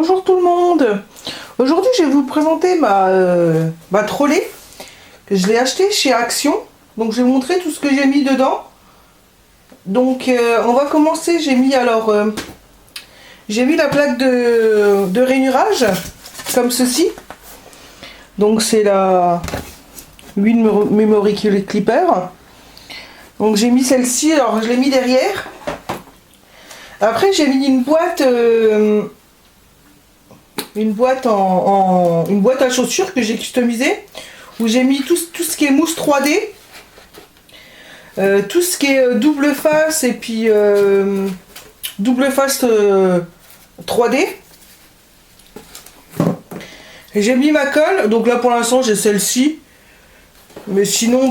Bonjour tout le monde. Aujourd'hui je vais vous présenter ma trolley que je l'ai achetée chez Action. Donc je vais vous montrer tout ce que j'ai mis dedans. Donc on va commencer. J'ai mis la plaque de rainurage comme ceci. Donc c'est la Wheel Memory Clipper. Donc j'ai mis celle-ci, alors je l'ai mis derrière. Après j'ai mis une boîte à chaussures que j'ai customisée, où j'ai mis tout ce qui est mousse 3D, tout ce qui est double face et puis double face 3D. Et j'ai mis ma colle, donc là pour l'instant j'ai celle-ci, mais sinon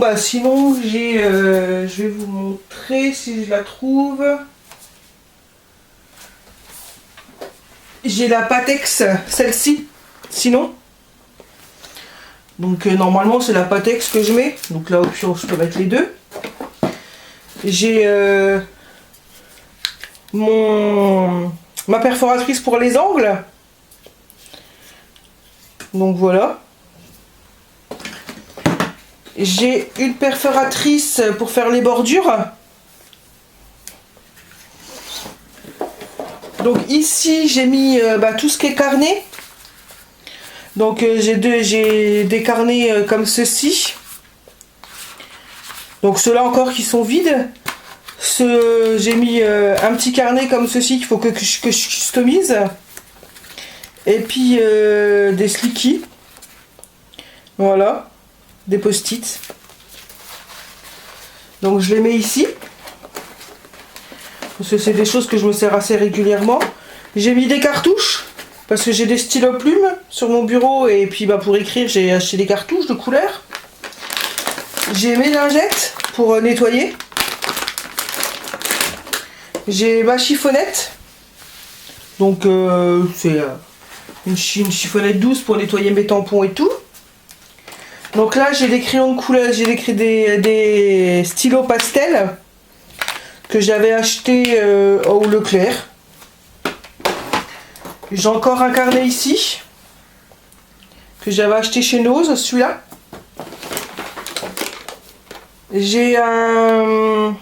j'ai je vais vous montrer si je la trouve. J'ai la Patex, celle-ci, sinon. Donc normalement c'est la Patex que je mets. Donc là option je peux mettre les deux. J'ai ma perforatrice pour les angles. Donc voilà. J'ai une perforatrice pour faire les bordures. Donc ici j'ai mis tout ce qui est carnet. Donc j'ai des carnets comme ceci. Donc ceux-là encore qui sont vides. J'ai mis un petit carnet comme ceci qu'il faut que je customise. Et puis des slickies. Voilà. Des post-it. Donc je les mets ici. Parce que c'est des choses que je me sers assez régulièrement. J'ai mis des cartouches parce que j'ai des stylos plumes sur mon bureau et puis pour écrire j'ai acheté des cartouches de couleurs. J'ai mes lingettes pour nettoyer. J'ai ma chiffonnette. Donc c'est une chiffonnette douce pour nettoyer mes tampons et tout. Donc là j'ai des crayons de couleur, j'ai des stylos pastel que j'avais acheté au Leclerc. J'ai encore un carnet ici que j'avais acheté chez Nose, celui-là. J'ai un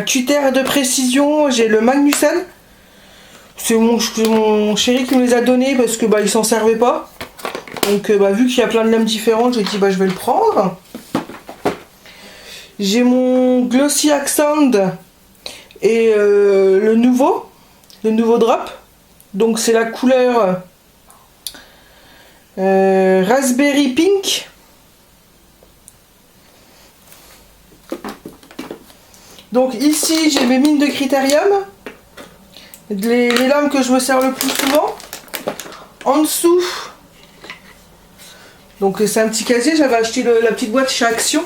cutter de précision, j'ai le Magnussen. C'est mon chéri qui me les a donnés parce que il s'en servait pas. Donc vu qu'il y a plein de lames différentes, j'ai dit je vais le prendre. J'ai mon Glossy Accent et le nouveau drop. Donc c'est la couleur Raspberry Pink. Donc ici j'ai mes mines de critérium, les lames que je me sers le plus souvent. En dessous, donc c'est un petit casier, j'avais acheté la petite boîte chez Action.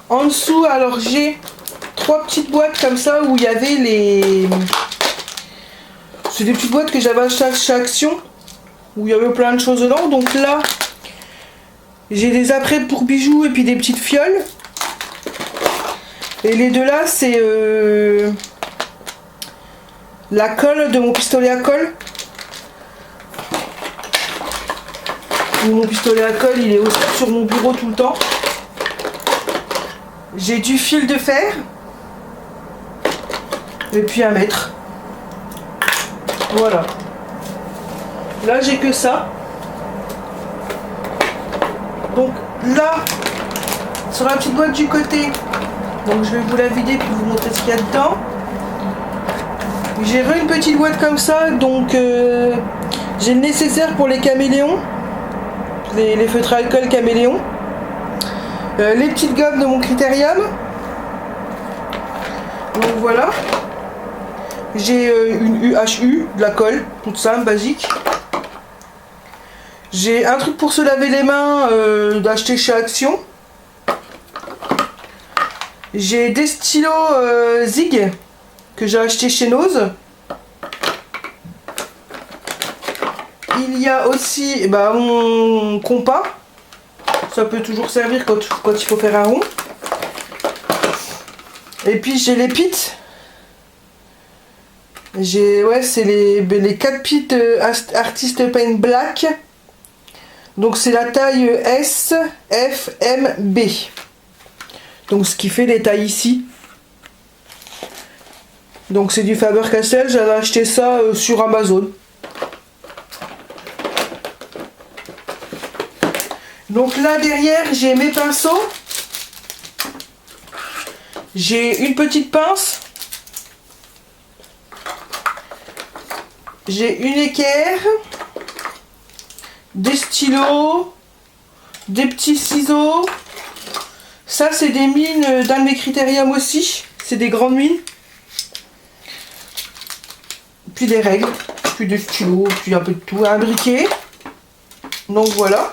En dessous, alors j'ai 3 petites boîtes comme ça où il y avait c'est des petites boîtes que j'avais achetées chez Action où il y avait plein de choses dedans. Donc là, j'ai des apprêts pour bijoux et puis des petites fioles. Et les deux là, c'est la colle de mon pistolet à colle. Mon pistolet à colle, il est aussi sur mon bureau tout le temps. J'ai du fil de fer. Et puis 1 mètre. Voilà. Là, j'ai que ça. Donc là, sur la petite boîte du côté, donc je vais vous la vider puis vous montrer ce qu'il y a dedans. J'ai une petite boîte comme ça, donc j'ai le nécessaire pour les caméléons, les feutres à alcool caméléons, les petites gommes de mon critérium. Donc voilà. J'ai une UHU, de la colle, toute simple, basique. J'ai un truc pour se laver les mains d'acheter chez Action. J'ai des stylos Zig que j'ai acheté chez Nose. Il y a aussi mon compas. Ça peut toujours servir quand il faut faire un rond. Et puis j'ai les pits Ouais, c'est les 4 pits Artist Paint Black. Donc c'est la taille S, F, M, B. Donc ce qui fait les tailles ici. Donc c'est du Faber-Castell, j'avais acheté ça sur Amazon. Donc là derrière j'ai mes pinceaux. J'ai une petite pince. J'ai une équerre. Des stylos. Des petits ciseaux. Ça c'est des mines d'un de mes critériums aussi. C'est des grandes mines. Puis des règles. Puis des stylos. Puis un peu de tout. Un briquet. Donc voilà.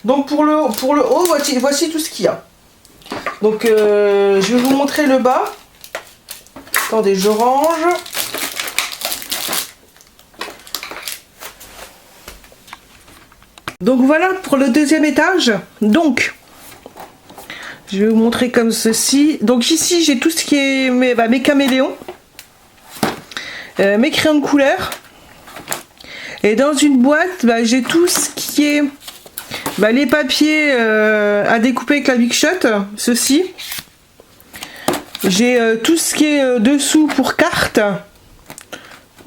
Donc pour le haut, voici tout ce qu'il y a. Donc je vais vous montrer le bas. Attendez, je range. Donc voilà pour le deuxième étage. Donc je vais vous montrer comme ceci. Donc ici j'ai tout ce qui est mes caméléons, mes crayons de couleur. Et dans une boîte, j'ai tout ce qui est les papiers à découper avec la Big Shot, ceci. J'ai tout ce qui est dessous pour cartes,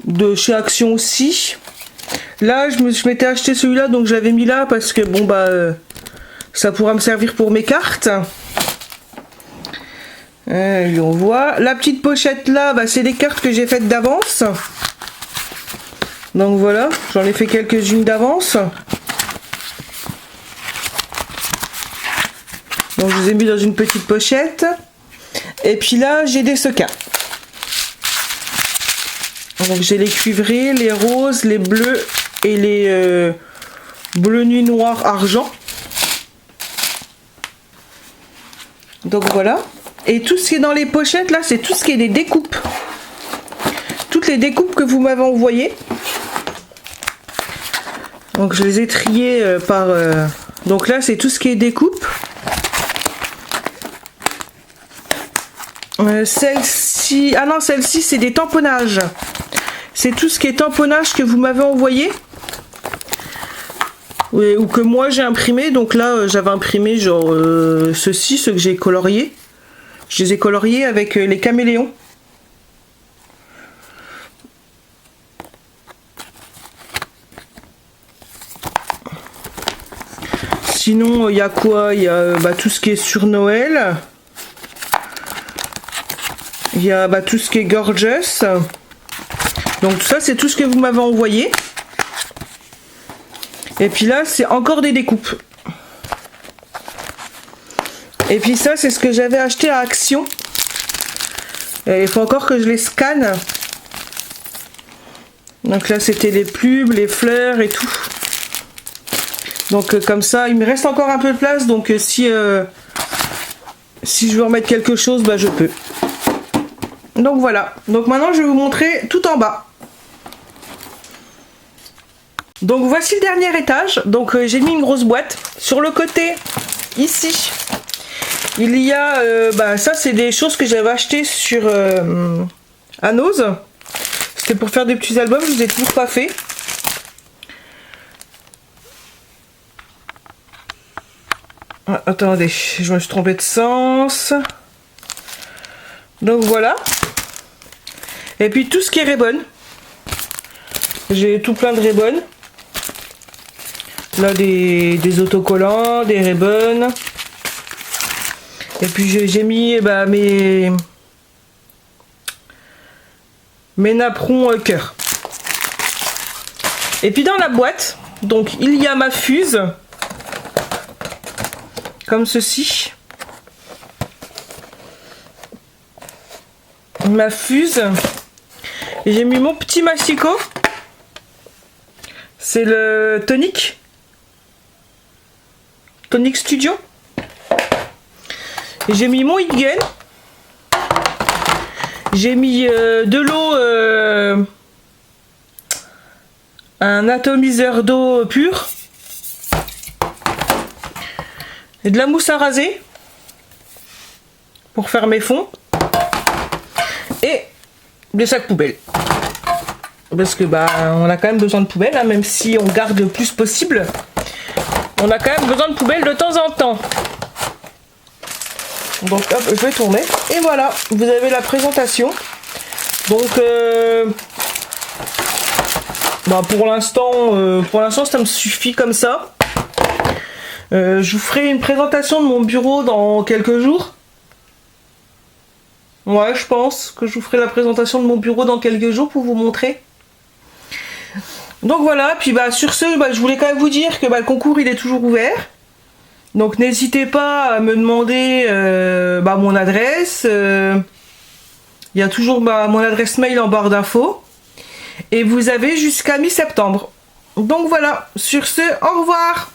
de chez Action aussi. Là, je m'étais acheté celui-là, donc je l'avais mis là parce que bon ça pourra me servir pour mes cartes. On voit la petite pochette là, c'est des cartes que j'ai faites d'avance. Donc voilà, j'en ai fait quelques-unes d'avance. Donc je les ai mis dans une petite pochette. Et puis là j'ai des sequins. Donc j'ai les cuivrés, les roses, les bleus et les bleu nuit noir argent. Donc voilà. Et tout ce qui est dans les pochettes là, c'est tout ce qui est des découpes. Toutes les découpes que vous m'avez envoyées. Donc je les ai triées par... Donc là c'est tout ce qui est découpe. Celle-ci... Ah non, celle-ci c'est des tamponnages. C'est tout ce qui est tamponnage que vous m'avez envoyé. Ou que moi j'ai imprimé. Donc là j'avais imprimé genre ceux que j'ai coloriés. Je les ai coloriés avec les caméléons. Sinon il y a quoi? Il y a tout ce qui est sur Noël. Il y a tout ce qui est gorgeous. Donc tout ça c'est tout ce que vous m'avez envoyé. Et puis là c'est encore des découpes. Et puis ça c'est ce que j'avais acheté à Action. Et il faut encore que je les scanne. Donc là c'était les plumes, les fleurs et tout. Donc comme ça il me reste encore un peu de place. Donc si je veux remettre quelque chose, je peux. Donc voilà. Donc maintenant je vais vous montrer tout en bas. Donc voici le dernier étage. Donc j'ai mis une grosse boîte. Sur le côté, ici, il y a... ça c'est des choses que j'avais achetées sur Anos. C'était pour faire des petits albums. Je ne les ai toujours pas fait. Ah, attendez, je me suis trompée de sens. Donc voilà. Et puis tout ce qui est Ray-Ban. J'ai tout plein de Ray-Ban. Là des autocollants, des Ray-Ban. Et puis j'ai mis mes napperons cœur. Et puis dans la boîte, donc il y a ma fuse. Comme ceci. Ma fuse. Et j'ai mis mon petit massicot. C'est le Tonic Studio. Et j'ai mis mon heat gun. J'ai mis de l'eau, un atomiseur d'eau pure. Et de la mousse à raser. pour faire mes fonds. Et des sacs poubelles. Parce que bah on a quand même besoin de poubelles, hein, même si on garde le plus possible. On a quand même besoin de poubelles de temps en temps. Donc hop, je vais tourner. Et voilà, vous avez la présentation. Donc bah, pour l'instant ça me suffit comme ça. Je vous ferai une présentation de mon bureau dans quelques jours. Ouais, je pense que je vous ferai la présentation de mon bureau dans quelques jours pour vous montrer. Donc voilà, puis bah sur ce, bah, je voulais quand même vous dire que bah, le concours il est toujours ouvert. Donc n'hésitez pas à me demander bah, mon adresse. Il y a toujours bah, mon adresse mail en barre d'infos. Et vous avez jusqu'à mi-septembre. Donc voilà, sur ce, au revoir.